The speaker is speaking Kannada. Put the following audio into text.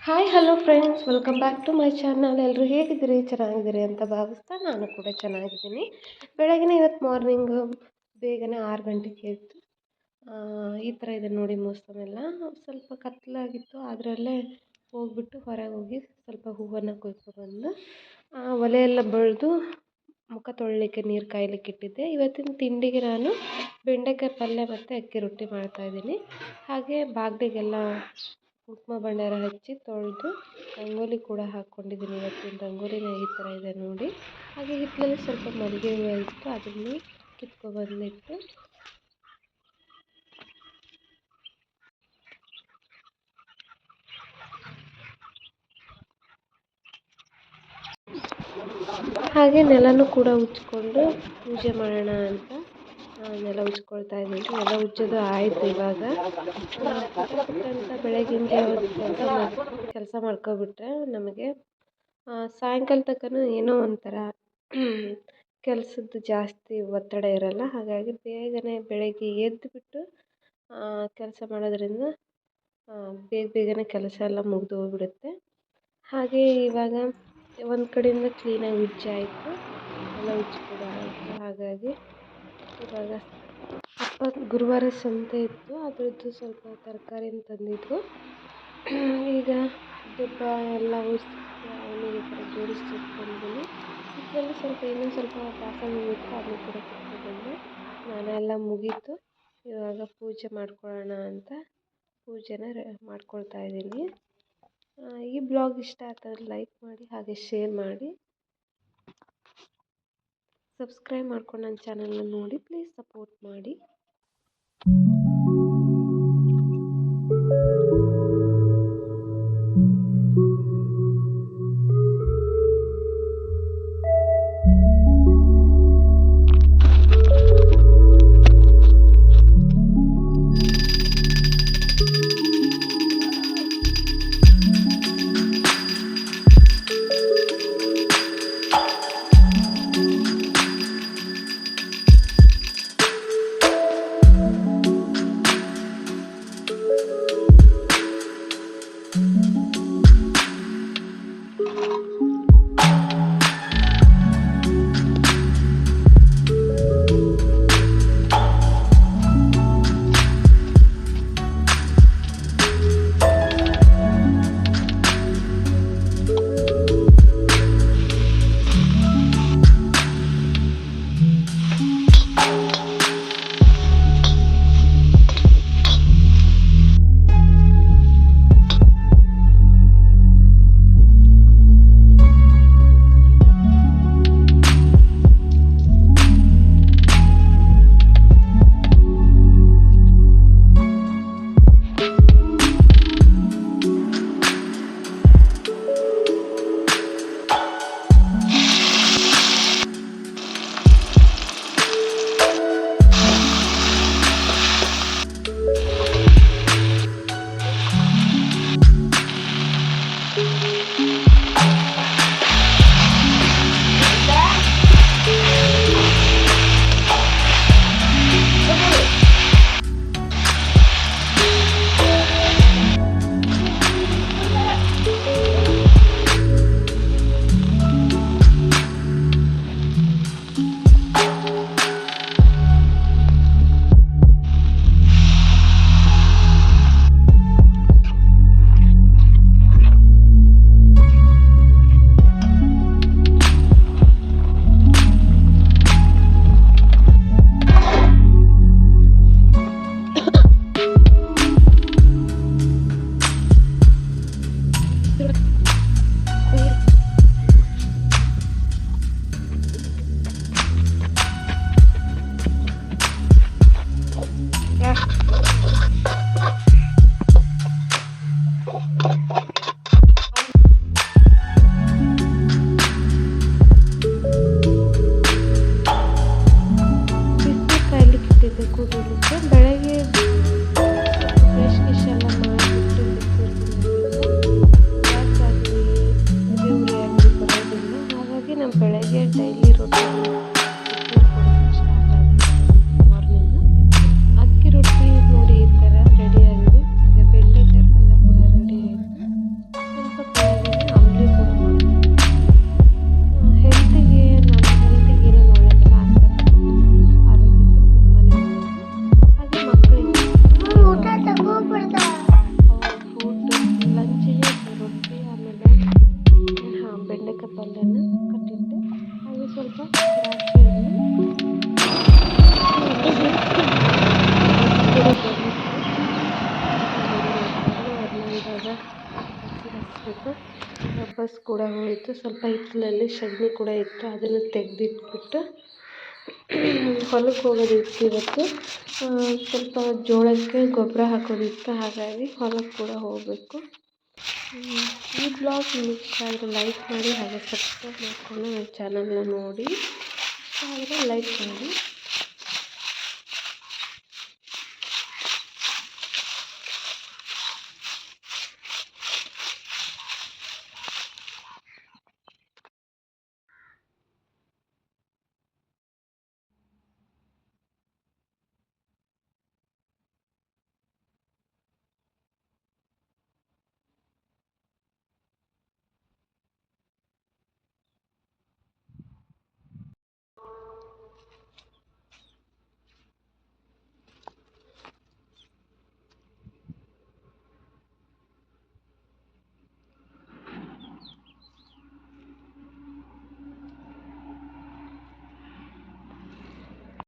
Hi hello friends, welcome back to my channel. ಎಲ್ಲರೂ ಹೇಗಿದ್ದೀರಿ? ಚೆನ್ನಾಗಿದ್ದೀರಿ ಅಂತ ಭಾವಿಸ್ತಾ ನಾನು ಕೂಡ ಚೆನ್ನಾಗಿದ್ದೀನಿ. ಬೆಳಗಿನ ಇವತ್ತು ಮಾರ್ನಿಂಗು ಬೇಗನೆ 6 ಗಂಟೆಗೆ ಎದ್ದು ಈ ಥರ ಇದೆ ನೋಡಿ, ಮೋಸಮೆಲ್ಲ ಸ್ವಲ್ಪ ಕತ್ತಲಾಗಿತ್ತು. ಅದರಲ್ಲೇ ಹೋಗ್ಬಿಟ್ಟು ಹೊರಗೆ ಹೋಗಿ ಸ್ವಲ್ಪ ಹೂವನ್ನು ಕೊಯ್ಕೊಬಂದು ಒಲೆ ಎಲ್ಲ ಬಳಿದು ಮುಖ ತೊಳಲಿಕ್ಕೆ ನೀರು ಕಾಯಲಿಕ್ಕೆ ಇಟ್ಟಿದ್ದೆ. ಇವತ್ತಿನ ತಿಂಡಿಗೆ ನಾನು ಬೆಂಡೆಕಾಯಿ ಪಲ್ಯ ಮತ್ತು ಅಕ್ಕಿ ರೊಟ್ಟಿ ಮಾಡ್ತಾಯಿದ್ದೀನಿ. ಹಾಗೆ ಬಾಗಿಲಿಗೆಲ್ಲ ಕುಂಕುಮ ಬಣ್ಣರ ಹಚ್ಚಿ ತೊಳೆದು ರಂಗೋಲಿ ಕೂಡ ಹಾಕ್ಕೊಂಡಿದ್ದೀನಿ. ಇವತ್ತಿನ ರಂಗೋಲಿನ ಈ ಥರ ಇದೆ ನೋಡಿ. ಹಾಗೆ ಹಿತ್ತಲಲ್ಲಿ ಸ್ವಲ್ಪ ಮಲ್ಲಿಗೆ ಹೂವು ಇತ್ತು, ಅದನ್ನು ಕಿತ್ಕೊಬಂದಿಟ್ಟು ಹಾಗೆ ನೆಲನೂ ಕೂಡ ಉಜ್ಜಿಕೊಂಡು ಪೂಜೆ ಮಾಡೋಣ ಅಂತ ನೆಲ ಉಜ್ಕೊಳ್ತಾ ಇದ್ದೀನಿ. ನೆಲ ಉಜ್ಜೋದು ಆಯಿತು. ಇವಾಗ ಅಂತ ಬೆಳಗಿನ ಕೆಲಸ ಮಾಡ್ಕೊಬಿಟ್ರೆ ನಮಗೆ ಸಾಯಂಕಾಲ ತನಕ ಏನೋ ಒಂಥರ ಕೆಲಸದ್ದು ಜಾಸ್ತಿ ಒತ್ತಡ ಇರಲ್ಲ. ಹಾಗಾಗಿ ಬೇಗನೆ ಬೆಳಗ್ಗೆ ಎದ್ದುಬಿಟ್ಟು ಕೆಲಸ ಮಾಡೋದ್ರಿಂದ ಬೇಗನೆ ಕೆಲಸ ಎಲ್ಲ ಮುಗಿದು ಹೋಗ್ಬಿಡುತ್ತೆ. ಹಾಗೆ ಇವಾಗ ಒಂದು ಕಡೆಯಿಂದ ಕ್ಲೀನಾಗಿ ಉಜ್ಜಾಯಿತು, ಎಲ್ಲ ಉಜ್ಜಿ ಕೂಡ ಆಯಿತು. ಹಾಗಾಗಿ ಇವಾಗ ಗುರುವಾರ ಸಂತೆ ಇತ್ತು, ಅದರದ್ದು ಸ್ವಲ್ಪ ತರಕಾರಿನ ತಂದಿದ್ರು. ಈಗ ದುಬ್ಬ ಎಲ್ಲ ಉರಿಸಿ ಅವನಿಗೆ ಈ ಥರ ಜೋಡಿಸಿ ಇಟ್ಕೊಂಡಿದ್ದೀನಿ. ಇದರಲ್ಲಿ ಸ್ವಲ್ಪ ಇನ್ನೊಂದು ಸ್ವಲ್ಪ ದಾಸವಾಳ ಅದನ್ನು ಕೂಡ ಕಿತ್ಕೊಬಂದೆ. ಸ್ನಾನ ಮುಗೀತು. ಇವಾಗ ಪೂಜೆ ಮಾಡ್ಕೊಳ್ಳೋಣ ಅಂತ ಪೂಜೆನ ಮಾಡ್ಕೊಳ್ತಾ ಇದ್ದೀನಿ. ಈ ಬ್ಲಾಗ್ ಇಷ್ಟ ಆಗ್ತದೆ ಲೈಕ್ ಮಾಡಿ, ಹಾಗೆ ಶೇರ್ ಮಾಡಿ, ಸಬ್ಸ್ಕ್ರೈಬ್ ಮಾಡ್ಕೊಂಡು ನನ್ನ ಚಾನಲ್ನ ನೋಡಿ, ಪ್ಲೀಸ್ ಸಪೋರ್ಟ್ ಮಾಡಿ. ಸ್ವಲ್ಪ ಬಸ್ ಕೂಡ ಹೋಯಿತು. ಸ್ವಲ್ಪ ಹಿತ್ತಲಲ್ಲಿ ಸಗಣಿ ಕೂಡ ಇತ್ತು, ಅದನ್ನು ತೆಗೆದಿಟ್ಬಿಟ್ಟು ಹೊಲಕ್ಕೆ ಹೋಗೋದಿತ್ತು ಇವತ್ತು. ಸ್ವಲ್ಪ ಜೋಳಕ್ಕೆ ಗೊಬ್ಬರ ಹಾಕೋದಿತ್ತು, ಹಾಗಾಗಿ ಹೊಲಕ್ಕೆ ಕೂಡ ಹೋಗಬೇಕು. ಈ ಬ್ಲಾಗ್ ನಿಮಗೆ ಇಷ್ಟ ಆದರೆ ಲೈಕ್ ಮಾಡಿ, ಹಾಗೆ ಸಬ್ಸ್ಕ್ರೈಬ್ ಮಾಡಿಕೊಂಡು ನನ್ನ ಚಾನಲ್ನ ನೋಡಿ. ಇಷ್ಟ ಆದರೆ ಲೈಕ್ ಮಾಡಿ.